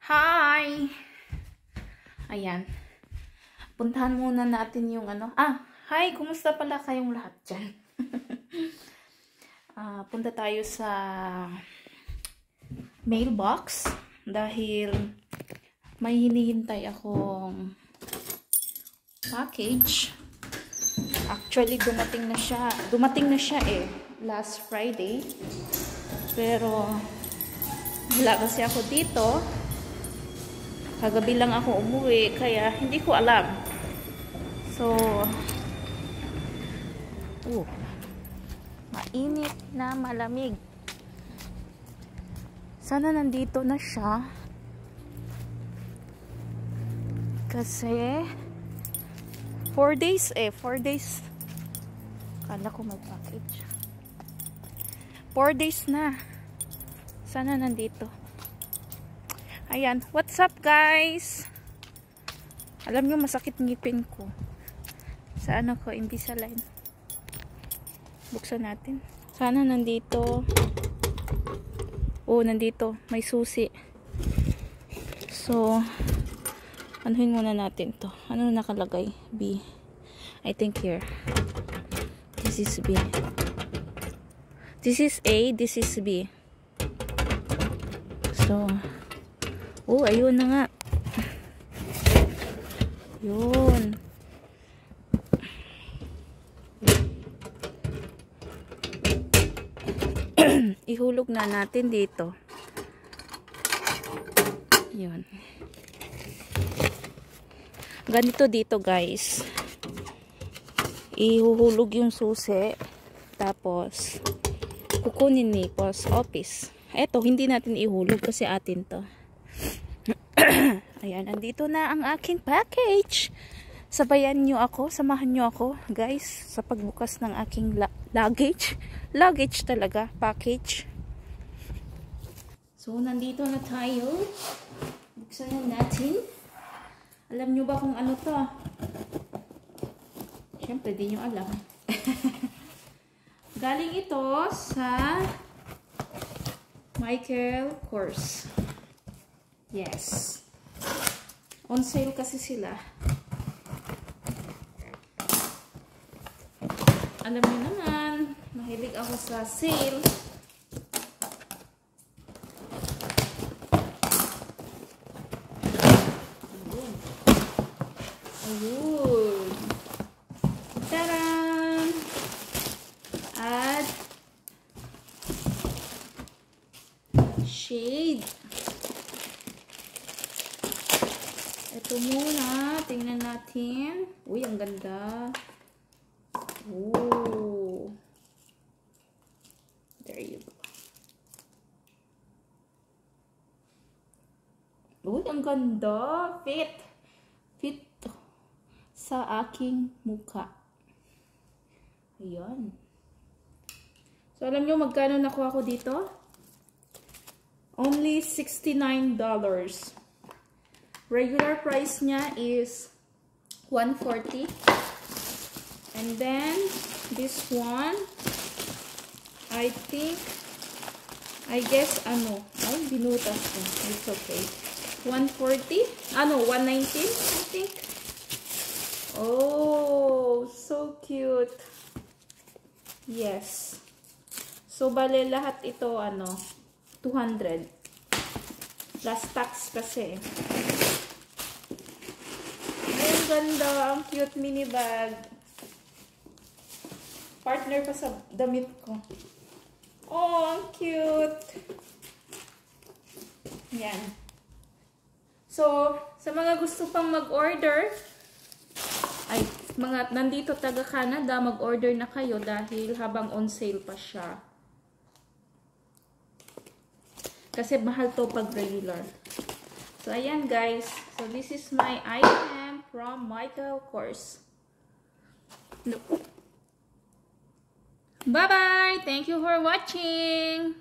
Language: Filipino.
Hi! Ayan. Puntahan muna natin yung ano. Hi! Kumusta pala kayong lahat dyan? Punta tayo sa mailbox dahil may hinihintay akong package. Actually, dumating na siya. Dumating na siya last Friday. Pero wala kasi ako dito. Kagabi lang ako umuwi, kaya hindi ko alam. So, mainit na malamig. Sana nandito na siya. Kasi 4 days 4 days. Kala ko may package. 4 days na. Sana nandito. Ayan, what's up guys? Alam nyo, masakit ngipin ko. Saan ako? Invisalign. Buksan natin. Sana nandito. Nandito. May susi. So, anuhin muna natin to. Ano nakalagay? B. I think here. This is B. This is A. This is B. So, ayun na nga. Yun. Ihulog na natin dito. Yun. Ganito dito guys. Ihuhulog yung susi. Tapos, kukunin ni post office. Eto, hindi natin ihulog kasi atin to. Ayan, andito na ang aking package. Sabayan nyo ako, samahan nyo ako, guys, sa pagbukas ng aking luggage. Luggage talaga, package. So, nandito na tayo. Buksan na natin. Alam nyo ba kung ano to? Siyempre, di nyo alam. Galing ito sa Michael Kors. Yes. On sale kasi sila. Alam niyo naman, mahilig ako sa sale. Ayun. Taran! At shade. Ito muna, tingnan natin. Uy, ang ganda. There you go. Uy, ang ganda. Fit sa aking mukha. Ayan. So, alam nyo magkano nakuha ko dito? Only $69. Regular price niya is $140. And then, this one, I guess, binutas ko. It's okay. 140? 119, I think. Oh, so cute. Yes. So, bale, lahat ito, 200. Plus tax kasi. Ay, ang ganda. Ang cute mini bag. Partner pa sa damit ko. Oh, ang cute. Yan. So, sa mga gusto pang mag-order, nandito taga Canada, mag-order na kayo dahil habang on sale pa siya. Kasi mahal to pag regular. So, ayan guys. So, this is my item from Michael Kors. Bye-bye! Thank you for watching!